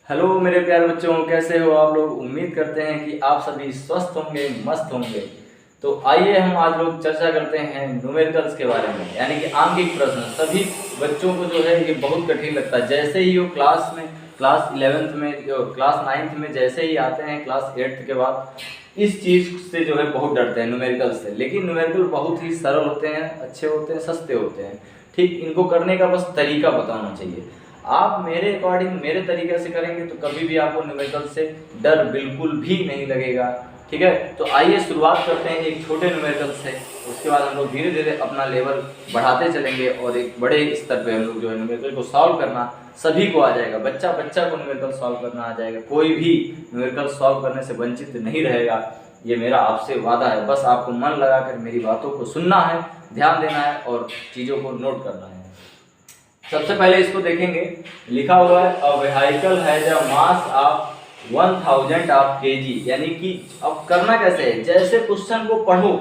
Hello मेरे प्यारे बच्चों, कैसे हो आप लोग। उम्मीद करते हैं कि आप सभी स्वस्थ होंगे, मस्त होंगे। तो आइए हम आज लोग चर्चा करते हैं न्यूमेरिकल्स के बारे में, यानी कि आंकिक प्रश्न। सभी बच्चों को जो है ये बहुत कठिन लगता है। जैसे ही वो क्लास 11th में, क्लास 9th में जैसे ही आते हैं, क्लास 8th के बाद इस चीज़ से जो है बहुत डरते हैं न्यूमेरिकल से। लेकिन न्यूमेरिकल बहुत ही सरल होते हैं, अच्छे होते हैं, सस्ते होते हैं। ठीक, इनको करने का बस तरीका पता होना चाहिए। आप मेरे अकॉर्डिंग मेरे तरीके से करेंगे तो कभी भी आपको न्यूमेरिकल से डर बिल्कुल भी नहीं लगेगा। ठीक है, तो आइए शुरुआत करते हैं एक छोटे न्यूमेरिकल से। उसके बाद हम लोग धीरे धीरे अपना लेवल बढ़ाते चलेंगे और एक बड़े स्तर पे हम लोग जो है न्यूमेरिकल को सॉल्व करना सभी को आ जाएगा। बच्चा बच्चा को न्यूमेरिकल सॉल्व करना आ जाएगा, कोई भी न्यूमेरिकल सॉल्व करने से वंचित नहीं रहेगा। ये मेरा आपसे वादा है। बस आपको मन लगाकर मेरी बातों को सुनना है, ध्यान देना है और चीज़ों को नोट करना है। सबसे पहले इसको देखेंगे, लिखा हुआ है a vehicle has a mass of 1000 of KG. यानी कि अब करना कैसे है, जैसे क्वेश्चन को पढ़ो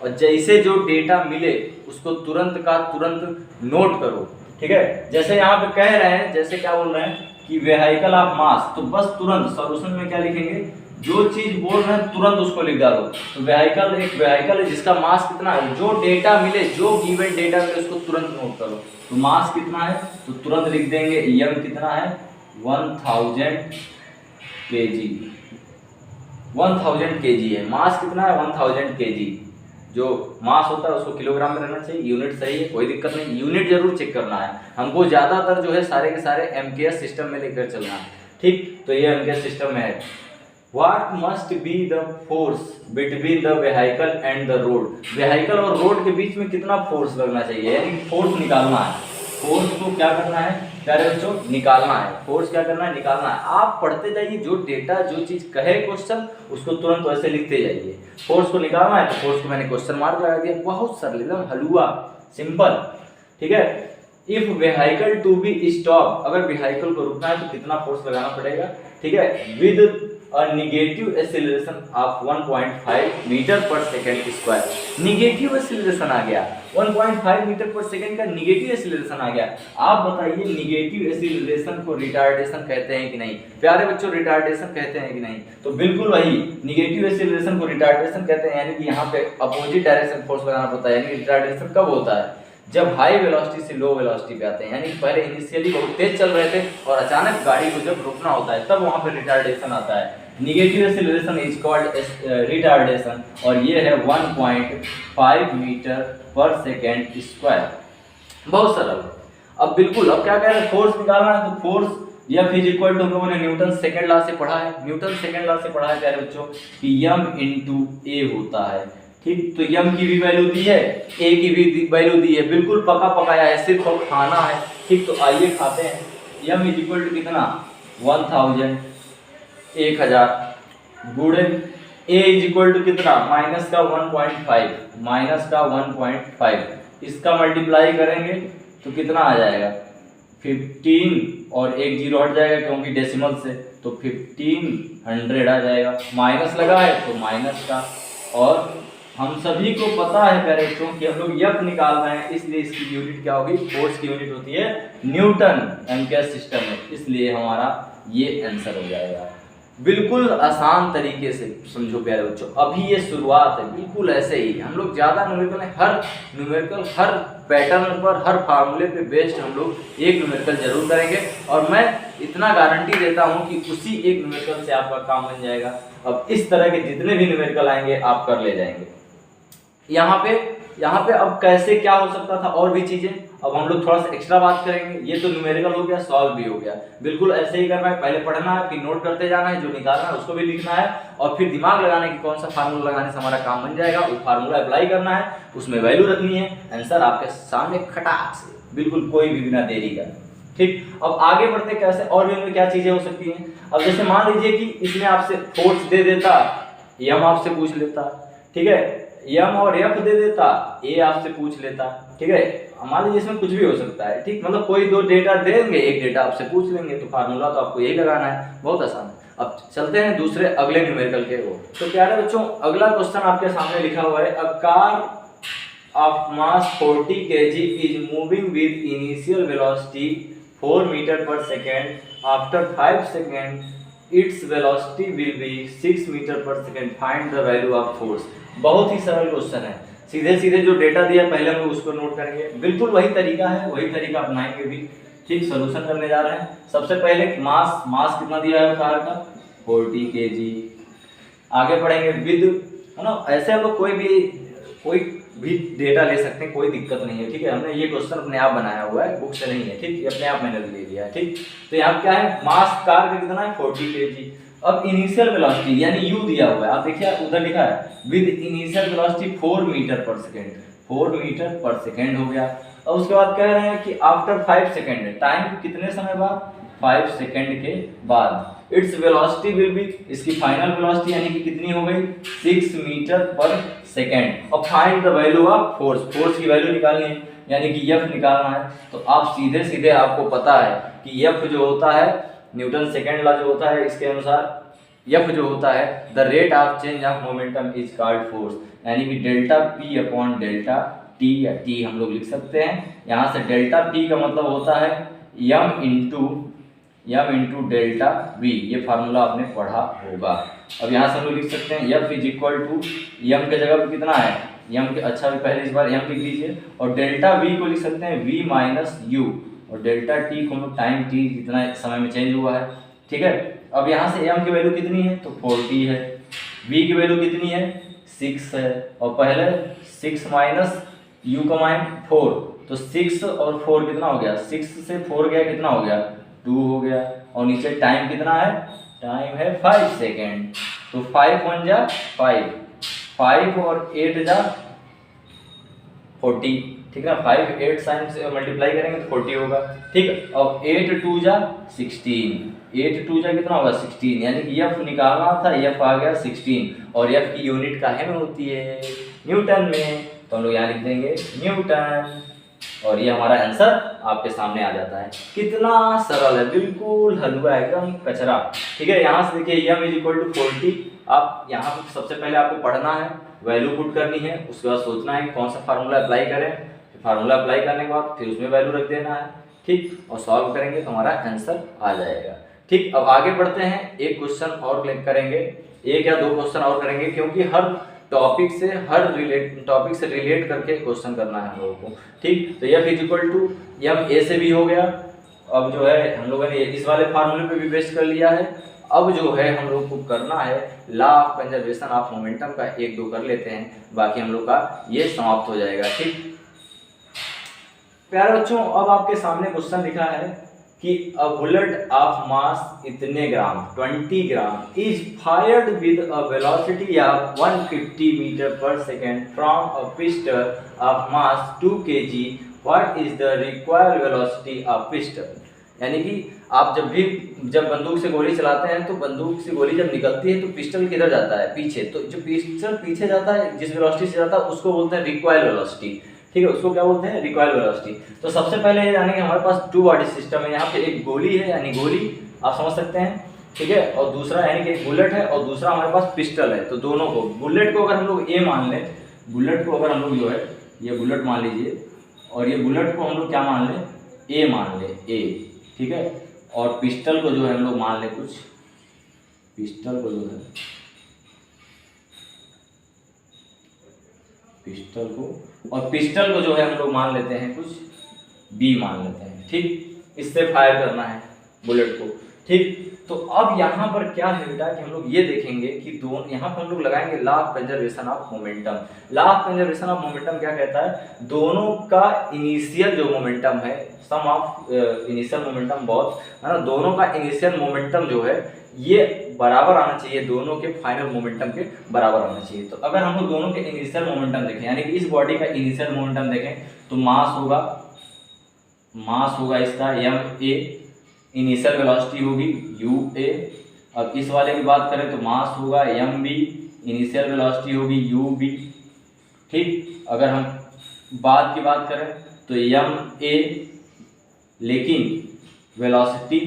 और जैसे जो डेटा मिले उसको तुरंत का तुरंत नोट करो। ठीक है, जैसे यहाँ पे कह रहे हैं, जैसे क्या बोल रहे हैं कि व्हीकल ऑफ मास, तो बस तुरंत सॉल्यूशन में क्या लिखेंगे, जो चीज बोल रहे हैं तुरंत उसको लिख डालो। तो व्हीकल एक व्हीकल है जिसका मास कितना है, जो डेटा मिले, जो गिवन डेटा मिले उसको तुरंत नोट करो। तो मास कितना है तो तुरंत लिख देंगे, एम कितना है 1000 केजी। 1000 केजी है, मास कितना है 1000 केजी। जो मास होता है उसको किलोग्राम में रहना चाहिए, यूनिट सही है, कोई दिक्कत नहीं, यूनिट जरूर चेक करना है हमको। ज्यादातर जो है सारे के सारे एमकेएस सिस्टम में लेकर चलना है। ठीक, तो ये एमकेएस सिस्टम में है। What must be the force between the vehicle and the road? vehicle और रोड के बीच में कितना फोर्स लगना चाहिए, यानी फोर्स निकालना है। फोर्स को क्या करना है प्यारे बच्चों, निकालना है। फोर्स क्या करना है, निकालना है। आप पढ़ते जाइए, जो डेटा जो चीज कहे क्वेश्चन उसको तुरंत वैसे लिखते जाइए। फोर्स को निकालना है तो फोर्स को मैंने क्वेश्चन मार्क लगा दिया। बहुत सरल, एकदम हलवा, सिंपल। ठीक है, if vehicle to be stop, अगर व्हीकल को रुकना है तो कितना फोर्स लगाना पड़ेगा। ठीक है, with a negative acceleration of 1.5 metre पर सेकंड स्क्वायर। निगेटिव एक्सेलरेशन आ गया, 1.5 मीटर पर सेकंड का निगेटिव एक्सेलरेशन आ गया। आप बताइए निगेटिव एक्सेलरेशन को रिटार्डेशन कहते हैं कि नहीं प्यारे बच्चों, रिटार्डेशन कहते हैं कि नहीं। तो बिल्कुल वही, निगेटिव एक्सेलरेशन को रिटार्डेशन कहते हैं, यानी कि यहाँ पे अपोजिट डायरेक्शन फोर्स लगाना पड़ता है। यानी रिटार्डेशन कब होता है, जब हाई वेलोसिटी से लो वेलोसिटी पे आते हैं। यानी पहले इनिशियली बहुत तेज चल रहे थे और अचानक गाड़ी को जब रोकना होता है तब वहां पे रिटार्डेशन आता है। Negative acceleration is called retardation और ये है 1.5 मीटर पर सेकेंड स्क्वायर। बहुत सरल। अब बिल्कुल, अब क्या कह रहे हैं, फोर्स निकालना है। तो force F is equal to, हम लोगों ने न्यूटन सेकेंड लॉ से पढ़ा है, न्यूटन सेकेंड लॉ से पढ़ा है प्यारे बच्चों कि M इंटू ए होता है। ठीक, तो m की भी वैल्यू दी है, a की भी वैल्यू दी है, बिल्कुल पका पकाया है, सिर्फ अब खाना है। ठीक, तो आइए खाते हैं। m इज इक्वल टू कितना 1000, 1000 गुणे a इज इक्वल टू कितना माइनस का 1.5, माइनस का 1.5, इसका मल्टीप्लाई करेंगे तो कितना आ जाएगा 15 और एक जीरो हट जाएगा क्योंकि डेसिमल से, तो 1500 आ जाएगा। माइनस लगा है तो माइनस का, और हम सभी को पता है प्यारे बच्चों कि हम लोग एफ निकाल रहे हैं, इसलिए इसकी यूनिट क्या होगी, फोर्स की यूनिट होती है न्यूटन एमकेएस सिस्टम में, इसलिए हमारा ये आंसर हो जाएगा। बिल्कुल आसान तरीके से समझो प्यारे बच्चों, अभी ये शुरुआत है। बिल्कुल ऐसे ही हम लोग ज़्यादा न्यूमेरिकल हर पैटर्न पर, हर फार्मूले पे बेस्ड हम लोग एक न्यूमेरिकल जरूर करेंगे। और मैं इतना गारंटी देता हूँ कि उसी एक न्यूमेरिकल से आपका काम बन जाएगा। अब इस तरह के जितने भी न्यूमेरिकल आएंगे आप कर ले जाएंगे। यहाँ पे अब कैसे क्या हो सकता था और भी चीजें, अब हम लोग थोड़ा सा एक्स्ट्रा बात करेंगे। ये तो न्यूमेरिकल हो गया, सॉल्व भी हो गया। बिल्कुल ऐसे ही करना है, पहले पढ़ना है, फिर नोट करते जाना है, जो निकालना है उसको भी लिखना है, और फिर दिमाग लगाने की कौन सा फार्मूला लगाने से हमारा काम बन जाएगा, वो फार्मूला अप्लाई करना है, उसमें वैल्यू रखनी है, आंसर आपके सामने खटाक से, बिल्कुल कोई भी बिना देरी का। ठीक, अब आगे बढ़ते कैसे, और भी उनमें क्या चीजें हो सकती हैं। अब जैसे मान लीजिए कि इसमें आपसे फोर्स दे देता, एम आपसे पूछ लेता। ठीक है, एम और एफ दे देता, ए आपसे पूछ लेता। ठीक है, मान लीजिए इसमें कुछ भी हो सकता है। ठीक, मतलब कोई दो डेटा देंगे, एक डेटा आपसे पूछ लेंगे, तो फार्मूला तो आपको यही लगाना है, बहुत आसान है। अब चलते हैं दूसरे अगले न्यूमेरिकल के वो। तो प्यारे बच्चों, अगला क्वेश्चन आपके सामने लिखा हुआ है, a car of mass 40 kg is moving with initial velocity 4 metre per second, after 5 second its velocity will be 6 metre per second, find the value of force. बहुत ही सरल क्वेश्चन है, सीधे सीधे जो डेटा दिया है पहले हम लोग उसको नोट करेंगे, बिल्कुल वही तरीका है, वही तरीका अपनाएंगे भी। ठीक, सोल्यूशन करने जा रहे हैं। सबसे पहले मास कितना दिया है कार का, 40 kg। आगे बढ़ेंगे विद, है ना, ऐसे हम लोग कोई भी डेटा ले सकते हैं, कोई दिक्कत नहीं है। ठीक है, हमने ये क्वेश्चन अपने आप बनाया हुआ है, बुक से नहीं है। ठीक, ये अपने आप मैंने ले लिया है। ठीक, तो यहाँ क्या है, मास कार का कितना है, 40 kg। अब इनिशियल वेलोसिटी यानी u दिया हुआ है, आप देखिए उधर लिखा है with initial velocity 4 metre per second, 4 metre per second हो गया। और उसके बाद कह रहे हैं कि आफ्टर 5 सेकेंड, टाइम कितने समय बाद, 5 सेकेंड के बाद, इट्स वेलोसिटी विल बी, इसकी फाइनल वेलोसिटी यानी कि कितनी हो गई, 6 मीटर पर सेकेंड। और find the value of force, force की वैल्यू निकालनी है यानी कि F निकालना है। तो आप सीधे सीधे आपको पता है कि F जो होता है, न्यूटन सेकेंड लॉ जो होता है, इसके अनुसार F जो होता है, the rate of change of momentum is called force, यानी कि delta P upon delta T, या T हम लोग लिख सकते हैं। यहाँ से डेल्टा P का मतलब होता है m इंटू डेल्टा V, ये फार्मूला आपने पढ़ा होगा। अब यहाँ से हम लोग लिख सकते हैं F is equal to, m के जगह पर कितना है, m के, अच्छा पहले इस बार m लिख लीजिए, और डेल्टा V को लिख सकते हैं V माइनस U, और डेल्टा T को हम लोग टाइम T जितना समय में चेंज हुआ है। ठीक है, अब यहाँ से m की वैल्यू कितनी है, तो 40 है, V की वैल्यू कितनी है, 6 है, और पहले 6 माइनस U का मान 4, तो 6 और 4 कितना हो गया, 6 से 4 गया कितना हो गया, 2 हो गया। और नीचे टाइम कितना है, टाइम है 5 सेकेंड, तो 5 1 जा 5, 5 और 8 जा 40। ठीक है ना, 5 8 साइन से मल्टीप्लाई करेंगे तो 40 होगा। ठीक है, अब 8 2 जा 16, 8 2 जा कितना होगा 16, यानी कि F निकालना था, F आ गया 16, और F की यूनिट काहे में होती है, न्यूटन में, तो हम लोग यहाँ लिख देंगे न्यूटन, और ये हमारा आंसर आपके सामने आ जाता है। कितना सरल है, बिल्कुल हलवा एकदम कचरा। ठीक है, यहाँ से देखिए m इज इक्वल टू 40, आप यहाँ पर सबसे पहले आपको पढ़ना है, वैल्यू पुट करनी है, उसके बाद सोचना है कौन सा फार्मूला अप्लाई करें, फार्मूला अप्लाई करने के बाद फिर उसमें वैल्यू रख देना है। ठीक, और सॉल्व करेंगे तो हमारा आंसर आ जाएगा। ठीक, अब आगे बढ़ते हैं, एक क्वेश्चन और करेंगे, एक या दो क्वेश्चन और करेंगे, क्योंकि हर टॉपिक से रिलेट करके क्वेश्चन करना है हम लोगों को। ठीक, तो F is equal to M A से भी हो गया। अब जो है हम लोगों ने इस वाले फार्मूले पे भी बेस्ट कर लिया है। अब जो है हम लोग को करना है law of conservation of momentum का, एक दो कर लेते हैं, बाकी हम लोग का ये समाप्त हो जाएगा। ठीक, प्यारे बच्चों, अब आपके सामने क्वेश्चन लिखा है कि अ बुलेट ऑफ मास इतने gram 20 gram is fired with a velocity of 150 metre per second from a pistol of mass 2 kg, what is the required velocity of pistol. यानी कि आप जब बंदूक से गोली चलाते हैं, तो बंदूक से गोली जब निकलती है तो पिस्टल किधर जाता है, पीछे, तो जो पिस्टल पीछे जाता है जिस वेलोसिटी से जाता है उसको बोलते हैं रिक्वायर्ड वेलोसिटी। ठीक है, उसको क्या बोलते हैं, रिक्वायर्ड वेलोसिटी। तो सबसे पहले ये जानेंगे, हमारे पास 2 बॉडी सिस्टम है, यहाँ पे एक गोली है यानी गोली आप समझ सकते हैं। ठीक है, और दूसरा यानी कि एक बुलेट है, और दूसरा हमारे पास पिस्टल है। तो दोनों को, बुलेट को अगर हम लोग ए मान लें, बुलेट को अगर हम लोग जो है ये बुलेट मान लीजिए, और ये बुलेट को हम लोग क्या मान लें, ए मान लें, ए। ठीक है, और पिस्टल को जो है हम लोग मान लें कुछ, पिस्टल को जो है पिस्टल को जो है हम लोग मान लेते हैं कुछ बी मान लेते हैं। ठीक, इससे फायर करना है बुलेट को। ठीक, तो अब यहाँ पर क्या है बेटा कि हम लोग ये देखेंगे कि दोनों, यहाँ पर हम लोग लगाएंगे law of conservation of momentum. Law of conservation of momentum क्या कहता है, दोनों का इनिशियल जो मोमेंटम है, सम ऑफ इनिशियल मोमेंटम बहुत, है ना, दोनों का इनिशियल मोमेंटम जो है ये बराबर आना चाहिए, दोनों के फाइनल मोमेंटम के बराबर आना चाहिए। तो अगर हम लोग दोनों के इनिशियल मोमेंटम देखें, यानी कि इस बॉडी का इनिशियल मोमेंटम देखें, तो मास होगा इसका ma, इनिशियल वेलोसिटी होगी ua। अब इस वाले की बात करें तो मास होगा mb, इनिशियल वेलोसिटी होगी ub। ठीक, अगर हम बाद की बात करें तो ma, लेकिन वेलोसिटी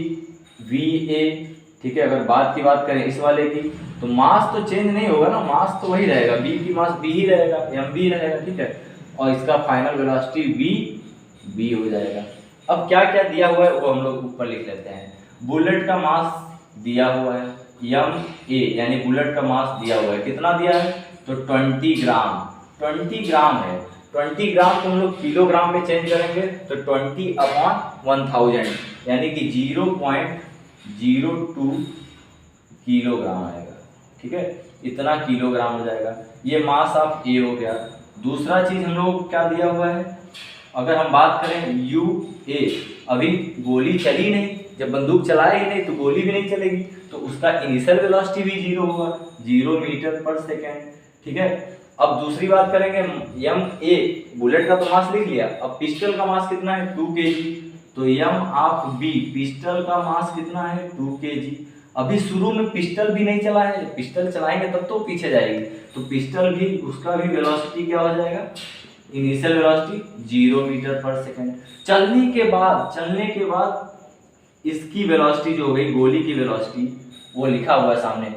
va। ठीक है, अगर बात की बात करें इस वाले की, तो मास तो चेंज नहीं होगा ना, मास तो वही रहेगा, b की मास b ही रहेगा, mb रहेगा। ठीक है, और इसका फाइनल वेलोसिटी v हो जाएगा। अब क्या क्या दिया हुआ है वो हम लोग ऊपर लिख लेते हैं। बुलेट का मास दिया हुआ है MA, यानी बुलेट का मास दिया हुआ है, कितना दिया है तो 20 ग्राम, 20 ग्राम है। 20 ग्राम को हम लोग किलोग्राम में चेंज करेंगे तो 20/1000 यानी कि 0.02 किलोग्राम आएगा। ठीक है, इतना किलोग्राम हो जाएगा। ये मास ऑफ ए हो गया। दूसरा चीज हम लोग क्या दिया हुआ है, अगर हम बात करें UA, अभी गोली चली नहीं, जब बंदूक चलाए ही नहीं तो गोली भी नहीं चलेगी, तो उसका इनिशियल वेलोसिटी भी 0 होगा, 0 मीटर पर सेकेंड। ठीक है, अब दूसरी बात करेंगे MA, बुलेट का तो मास लिख लिया, अब पिस्टल का मास कितना है 2 kg, तो MB, पिस्टल का मास कितना है 2 kg। अभी शुरू में पिस्टल भी नहीं चला है, पिस्टल चलाएंगे तब तो पीछे जाएगी, तो पिस्टल भी, उसका भी वेलोसिटी क्या हो जाएगा, initial velocity 0 metre per second. चलने के बाद इसकी वेलोसिटी जो हो गई, गोली की वेलोसिटी, वो लिखा हुआ है सामने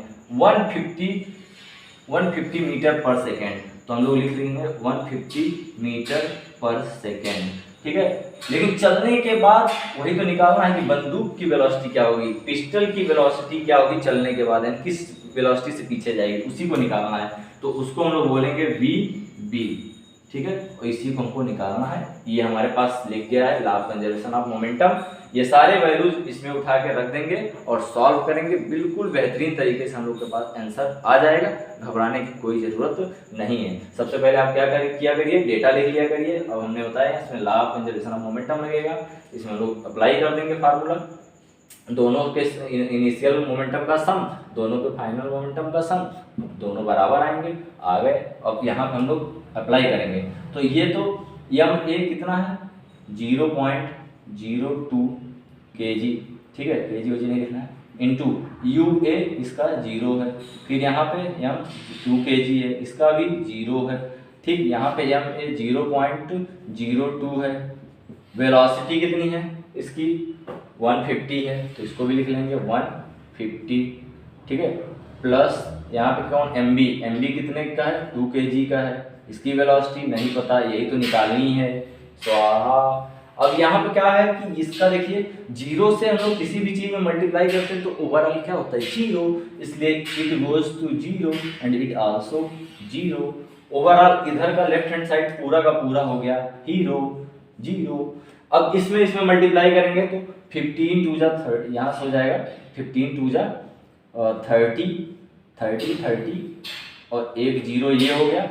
150 मीटर पर सेकेंड, तो हम लोग लिख लेंगे 150 मीटर पर सेकेंड। ठीक है, लेकिन चलने के बाद वही तो निकालना है कि बंदूक की वेलोसिटी क्या होगी, पिस्टल की वेलोसिटी क्या होगी चलने के बाद, यानी किस वेलोसिटी से पीछे जाएगी, उसी को निकालना है, तो उसको हम लोग बोलेंगे VB। ठीक है, और इसी को हमको निकालना है। ये हमारे पास लिख गया है, law of conservation of momentum. ये सारे वैल्यूज इसमें उठा के रख देंगे और सॉल्व करेंगे, बिल्कुल बेहतरीन तरीके से हम लोग के पास आंसर आ जाएगा, घबराने की कोई ज़रूरत नहीं है। सबसे पहले आप क्या किया करिए, डेटा लिख लिया करिए। अब हमने बताया इसमें law of conservation of momentum लगेगा, इसमें हम लोग अप्लाई कर देंगे फार्मूला, दोनों के इनिशियल मोमेंटम का सम, दोनों के फाइनल मोमेंटम का सम, दोनों बराबर आएंगे, आ गए। अब यहाँ पे हम लोग अप्लाई करेंगे, तो ये तो MA कितना है 0.02 kg। ठीक है, kg वजी नहीं लिखना है, इंटू UA इसका 0 है, फिर यहाँ पे M 2 kg है, इसका भी 0 है। ठीक, यहाँ पे MA 0.02 है, वेलोसिटी कितनी है इसकी 150 है, तो इसको भी लिख लेंगे 150। ठीक है, प्लस यहाँ पे कौन MB कितने का है 2 kg का है, इसकी वेलोसिटी नहीं पता, यही तो निकालनी है। स्वाहा। अब यहाँ पे क्या है कि इसका देखिए, 0 से हम लोग किसी भी चीज में मल्टीप्लाई करते हैं तो ओवरऑल क्या होता है 0, इसलिए it goes to 0 and it also 0। Overall इधर का लेफ्ट हैंड साइड पूरा का पूरा हो गया 0। अब इसमें मल्टीप्लाई करेंगे तो 15 2 जा 30, यहाँ से हो जाएगा 15 2 जा 30 और एक 0 ये हो गया।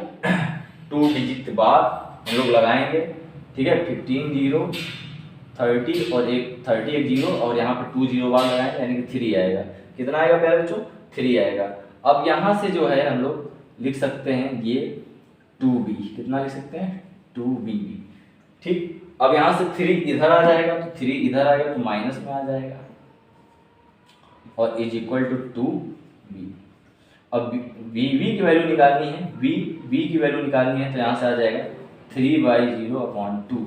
2 डिजिट बाद हम लोग लगाएंगे। ठीक है, 15 0 30 और एक 30 एक 0 और यहाँ पे 2 0 बाद लगाएंगे, यानी कि 3 आएगा। कितना आएगा प्यारे बच्चों 3 आएगा। अब यहाँ से जो है हम लोग लिख सकते हैं ये 2b, कितना लिख सकते हैं 2bb। ठीक, अब यहाँ से 3 इधर आ जाएगा तो 3 इधर आएगा तो माइनस में आ जाएगा और इज इक्वल टू 2b। अब b की वैल्यू निकालनी है, b की वैल्यू निकालनी है तो यहाँ से आ जाएगा 3/0/2,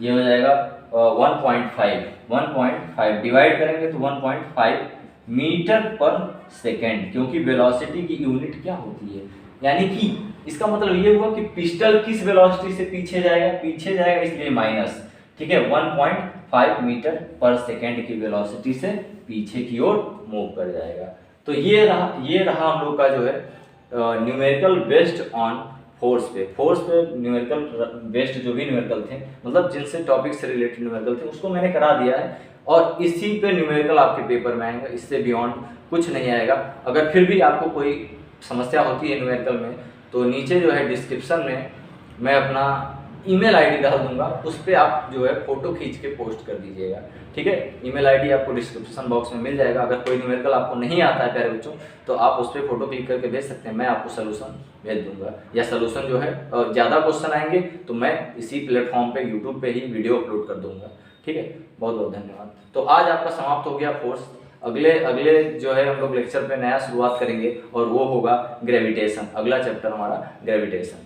ये हो जाएगा 1.5 डिवाइड करेंगे तो 1.5 मीटर पर सेकेंड, क्योंकि वेलोसिटी की यूनिट क्या होती है, यानी कि इसका मतलब ये हुआ कि पिस्टल किस वेलोसिटी से पीछे जाएगा इसलिए माइनस। ठीक है, 1.5 मीटर पर सेकेंड की वेलोसिटी से पीछे की ओर मूव कर जाएगा। तो ये रहा हम लोग का जो है न्यूमेरिकल बेस्ड ऑन फोर्स पे न्यूमेरिकल बेस्ड जो भी न्यूमेरिकल थे, मतलब जिनसे टॉपिक से रिलेटेड न्यूमेरिकल थे उसको मैंने करा दिया है और इसी पे न्यूमेरिकल आपके पेपर में आएगा, इससे बियॉन्ड कुछ नहीं आएगा। अगर फिर भी आपको कोई समस्या होती है न्यूमेरिकल में तो नीचे जो है डिस्क्रिप्शन में मैं अपना ईमेल आईडी डाल दूंगा, उस पर आप जो है फ़ोटो खींच के पोस्ट कर दीजिएगा। ठीक है, ईमेल आईडी आपको डिस्क्रिप्शन बॉक्स में मिल जाएगा। अगर कोई न्यूमेरिकल आपको नहीं आता है प्यारे बच्चों तो आप उस पर फोटो क्लिक करके भेज सकते हैं, मैं आपको सोल्यूशन भेज दूंगा, या सोल्यूशन जो है और ज़्यादा क्वेश्चन आएंगे तो मैं इसी प्लेटफॉर्म पे यूट्यूब पे ही वीडियो अपलोड कर दूंगा। ठीक है, बहुत बहुत धन्यवाद। तो आज आपका समाप्त हो गया फोर्स। अगले जो है हम लोग लेक्चर पे नया शुरुआत करेंगे और वो होगा ग्रेविटेशन। अगला चैप्टर हमारा ग्रेविटेशन।